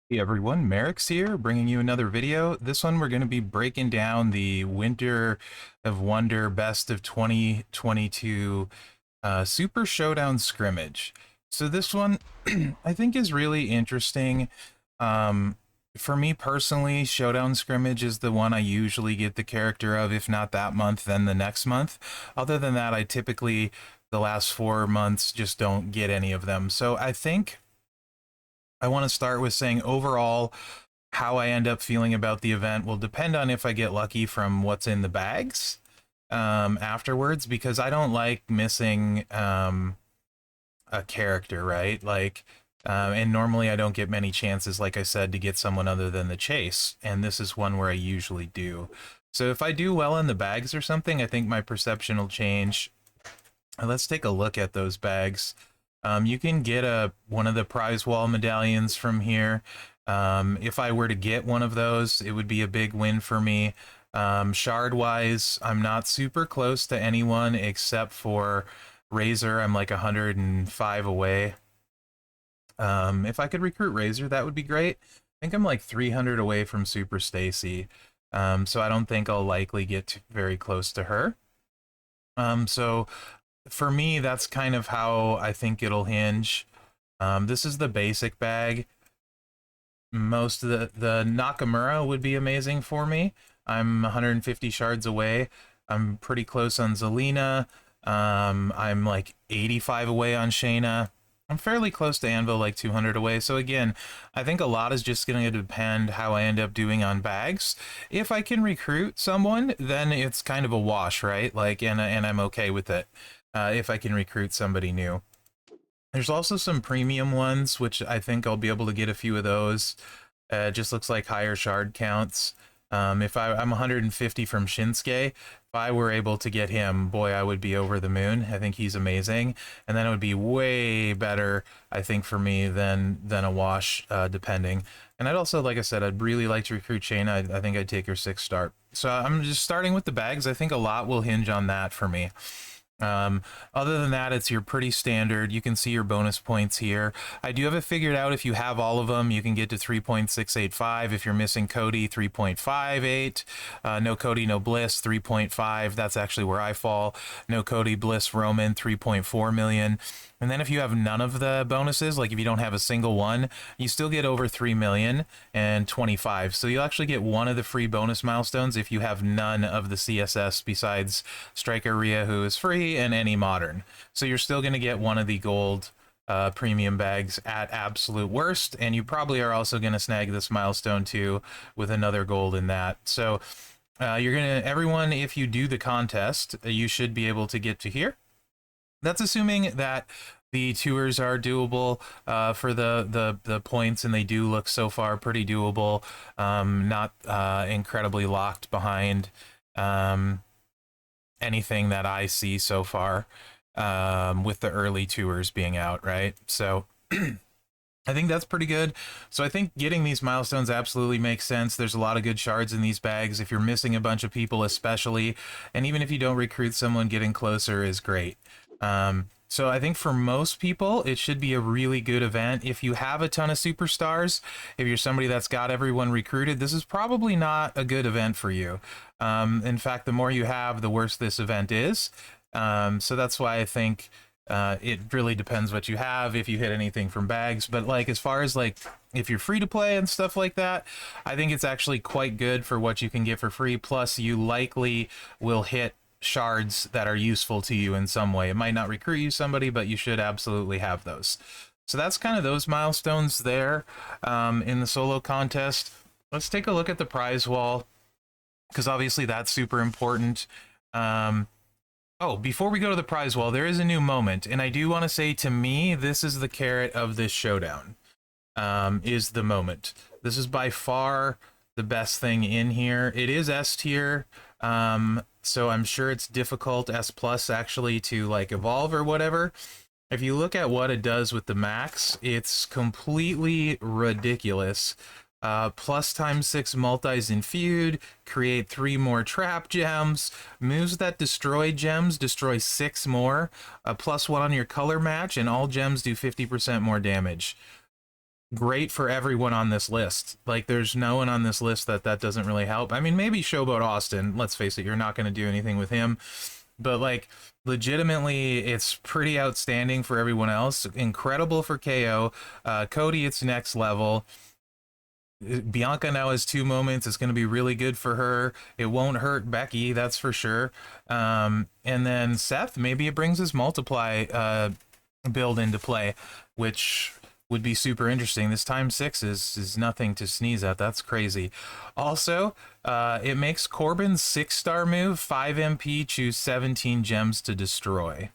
Hey everyone, Mherex here, bringing you another video. This one we're going to be breaking down the Winter of Wonder Best of 2022 Super Showdown Scrimmage. So this one I think is really interesting. Um, for me personally, Showdown Scrimmage is the one I usually get the character of, if not that month, then the next month. Other than that, I typically, the last 4 months, just don't get any of them. So I think I want to start with saying overall, how I end up feeling about the event will depend on if I get lucky from what's in the bags afterwards, because I don't like missing a character, right? And normally I don't get many chances, like I said, to get someone other than the chase, and this is one where I usually do. So if I do well in the bags or something, I think my perception will change. Let's take a look at those bags. You can get one of the prize wall medallions from here. If I were to get one of those, it would be a big win for me. Shard wise, I'm not super close to anyone except for Razor. I'm like 105 away. If I could recruit Razor, that would be great. I think I'm like 300 away from Super Stacy. So I don't think I'll likely get very close to her. So for me, that's kind of how I think it'll hinge. This is the basic bag. Most of the Nakamura would be amazing for me. I'm 150 shards away. I'm pretty close on Zelina. I'm like 85 away on Shayna. I'm fairly close to Anvil, like 200 away. So again, I think a lot is just going to depend how I end up doing on bags. If I can recruit someone, then it's kind of a wash, right? Like, and I'm okay with it. If I can recruit somebody new. There's also some premium ones, which I think I'll be able to get a few of those. It just looks like higher shard counts. I'm 150 from Shinsuke. If I were able to get him, boy, I would be over the moon. I think he's amazing, and then it would be way better, I think, for me than a wash, depending. And I'd also, like I said, I'd really like to recruit Shayna. I think I'd take her 6-star. So I'm just starting with the bags. I think a lot will hinge on that for me. Other than that, it's your pretty standard. You can see your bonus points here. I do have it figured out. If you have all of them, you can get to 3.685. If you're missing Cody, 3.58. No Cody, no Bliss, 3.5. That's actually where I fall. No Cody, Bliss, Roman, 3.4 million. And then if you have none of the bonuses, like if you don't have a single one, you still get over 3 million and 25. So you'll actually get one of the free bonus milestones if you have none of the CSS besides Striker Rhea, who is free, and any modern. So you're still going to get one of the gold premium bags at absolute worst, and you probably are also going to snag this milestone too with another gold in that. So everyone, if you do the contest, you should be able to get to here. That's assuming that the tours are doable for the points, and they do look so far pretty doable. Not incredibly locked behind anything that I see so far with the early tours being out, right? So I think that's pretty good. So I think getting these milestones absolutely makes sense. There's a lot of good shards in these bags. If you're missing a bunch of people especially, and even if you don't recruit someone, getting closer is great. So I think for most people, it should be a really good event. If you have a ton of superstars, if you're somebody that's got everyone recruited, this is probably not a good event for you. In fact, the more you have, the worse this event is. So that's why I think it really depends what you have, if you hit anything from bags. But like, as far as like, if you're free to play and stuff like that, I think it's actually quite good for what you can get for free. Plus, you likely will hit shards that are useful to you in some way. It might not recruit you somebody, but you should absolutely have those. So that's kind of those milestones there in the solo contest. Let's take a look at the prize wall, because obviously that's super important. Oh, before we go to the prize wall, there is a new moment, and I do want to say, to me, this is the carrot of this showdown, is the moment. This is by far the best thing in here. It is S tier, so I'm sure it's difficult, S plus actually, to like evolve or whatever. If you look at what it does with the max, it's completely ridiculous. Plus ×6 multis in feud, create 3 more trap gems, moves that destroy gems, destroy 6 more, +1 on your color match, and all gems do 50% more damage. great for everyone on this list. Like, there's no one on this list that doesn't really help. I mean, maybe Showboat Austin. Let's face it, you're not going to do anything with him. But, like, legitimately, it's pretty outstanding for everyone else. Incredible for KO. Cody, it's next level. Bianca now has 2 moments. It's going to be really good for her. It won't hurt Becky, that's for sure. And then Seth, maybe it brings his multiply build into play, which would be super interesting. This time 6 is nothing to sneeze at. That's crazy. Also, it makes Corbin's 6-star move 5 MP, choose 17 gems to destroy.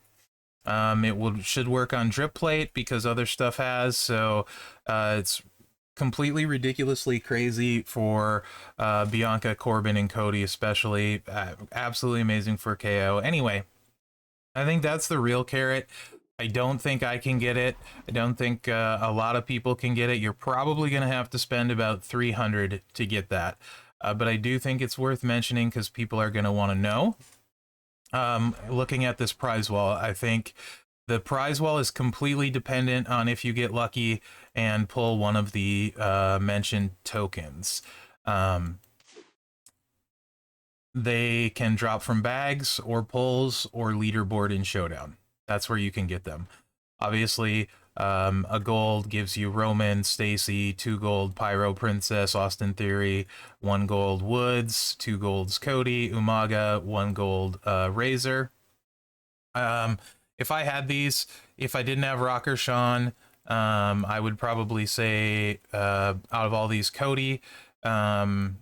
It should work on drip plate because other stuff has, so it's completely ridiculously crazy for Bianca, Corbin, and Cody especially. Absolutely amazing for KO. Anyway, I think that's the real carrot. I don't think I can get it. I don't think a lot of people can get it. You're probably going to have to spend about 300 to get that. But I do think it's worth mentioning because people are going to want to know. Looking at this prize wall, I think the prize wall is completely dependent on if you get lucky and pull one of the mentioned tokens. They can drop from bags or pulls or leaderboard in Showdown. That's where you can get them. Obviously, a gold gives you Roman, Stacy, 2 gold Pyro Princess, Austin Theory, 1 gold Woods, 2 golds Cody, Umaga, 1 gold Razor. If I had these, if I didn't have Rocker Sean, I would probably say out of all these, Cody, Cody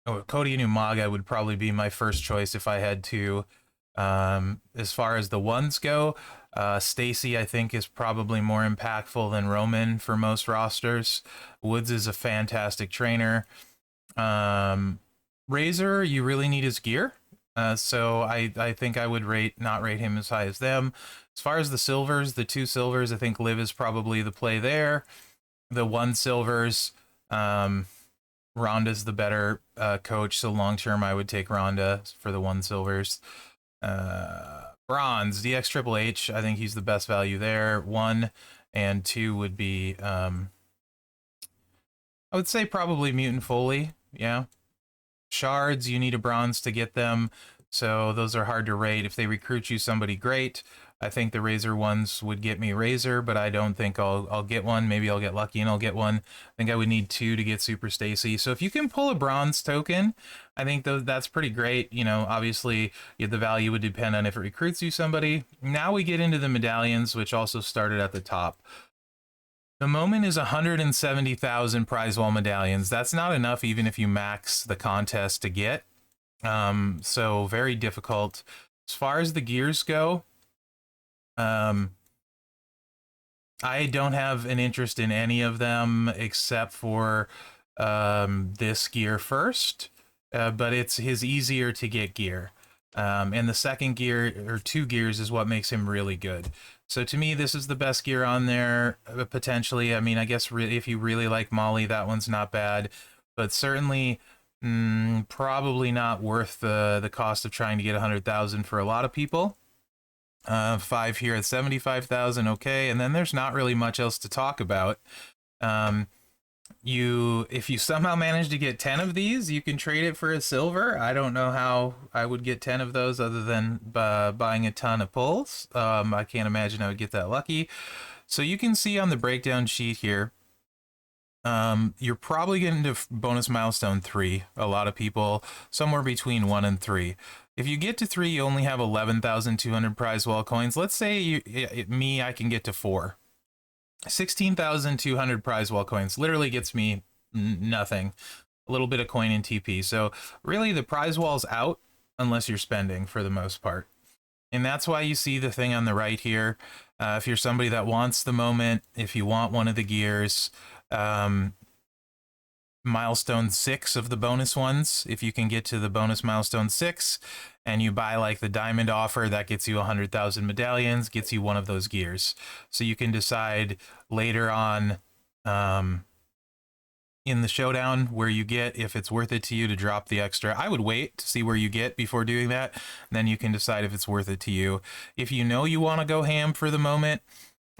and Umaga would probably be my first choice if I had to. As far as the ones go, Stacy I think is probably more impactful than Roman for most rosters. Woods is a fantastic trainer. Razor, you really need his gear. So I think I would not rate him as high as them. As far as the silvers, the 2 silvers, I think Liv is probably the play there. The 1 silvers, Rhonda's the better coach, so long term I would take Rhonda for the 1 silvers. Bronze, DX Triple H, I think he's the best value there. 1 and 2 would be, I would say probably Mutant Foley, yeah. Shards, you need a bronze to get them, so those are hard to rate. If they recruit you somebody great, I think the Razor ones would get me Razor, but I don't think I'll get one. Maybe I'll get lucky and I'll get one. I think I would need 2 to get Super Stacy. So if you can pull a bronze token, I think that's pretty great. You know, obviously the value would depend on if it recruits you somebody. Now we get into the medallions, which also started at the top. The moment is 170,000 prize wall medallions. That's not enough even if you max the contest to get. So very difficult. As far as the gears go, I don't have an interest in any of them except for this gear first, but it's easier to get gear. And the second gear, or 2 gears, is what makes him really good. So to me, this is the best gear on there, potentially. I mean, I guess if you really like Molly, that one's not bad. But certainly, probably not worth the cost of trying to get 100,000 for a lot of people. 5 here at 75,000, okay. And then there's not really much else to talk about. If you somehow manage to get 10 of these, you can trade it for a silver. I don't know how I would get 10 of those other than buying a ton of pulls. I can't imagine I would get that lucky. So you can see on the breakdown sheet here, you're probably getting to bonus milestone 3. A lot of people, somewhere between 1 and 3. If you get to 3, you only have 11,200 prize wall coins. Let's say I can get to 4. 16,200 prize wall coins literally gets me nothing. A little bit of coin in TP. So really the prize wall's out unless you're spending for the most part. And that's why you see the thing on the right here. If you're somebody that wants the moment, if you want one of the gears, milestone 6 of the bonus ones, if you can get to the bonus milestone 6 and you buy like the diamond offer, that gets you 100,000 medallions, gets you one of those gears. So you can decide later on in the showdown where you get, if it's worth it to you to drop the extra. I would wait to see where you get before doing that. Then you can decide if it's worth it to you. If you know you want to go ham for the moment,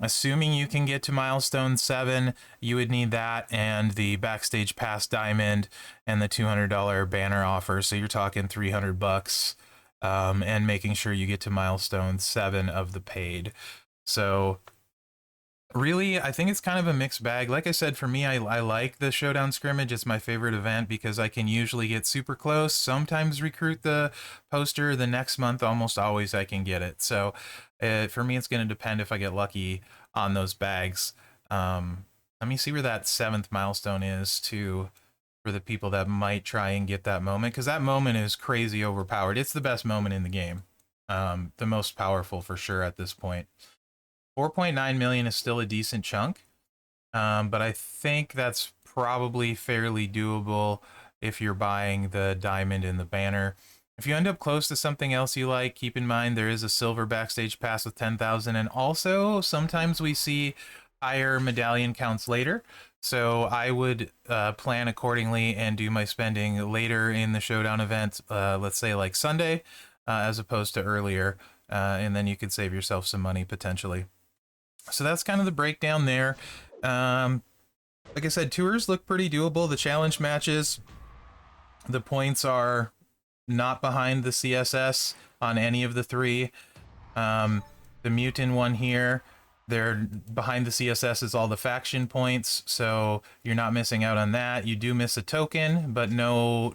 Assuming you can get to milestone 7, you would need that and the backstage pass diamond and the $200 banner offer. So you're talking 300 bucks, and making sure you get to milestone 7 of the paid. So really, I think it's kind of a mixed bag. Like I said, for me, I like the Showdown Scrimmage. It's my favorite event because I can usually get super close, sometimes recruit the poster. The next month, almost always I can get it. So for me, it's going to depend if I get lucky on those bags. Let me see where that 7th milestone is too, for the people that might try and get that moment, because that moment is crazy overpowered. It's the best moment in the game. The most powerful for sure at this point. 4.9 million is still a decent chunk, but I think that's probably fairly doable if you're buying the diamond and the banner. If you end up close to something else you like, keep in mind there is a silver backstage pass with 10,000, and also sometimes we see higher medallion counts later. So I would plan accordingly and do my spending later in the showdown event, let's say like Sunday, as opposed to earlier, and then you could save yourself some money potentially. So that's kind of the breakdown there. Like I said, tours look pretty doable. The challenge matches, the points are not behind the CSS on any of the 3. The mutant one here, they're behind the CSS is all the faction points, so you're not missing out on that. You do miss a token, but no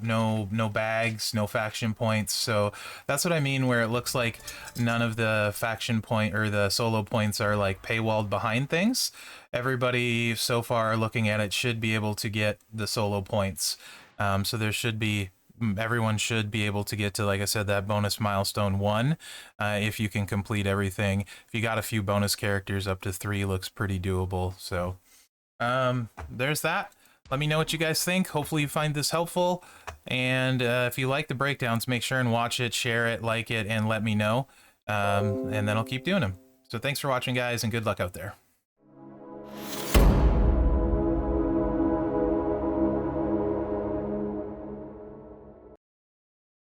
bags, no faction points. So that's what I mean, where it looks like none of the faction point or the solo points are like paywalled behind things. Everybody so far looking at it should be able to get the solo points. So there should be, everyone should be able to get to, like I said, that bonus milestone 1, if you can complete everything. If you got a few bonus characters, up to 3 looks pretty doable. So there's that. Let me know what you guys think. Hopefully you find this helpful, and if you like the breakdowns, make sure and watch it, share it, like it, and let me know, and then I'll keep doing them. So thanks for watching, guys, and good luck out there.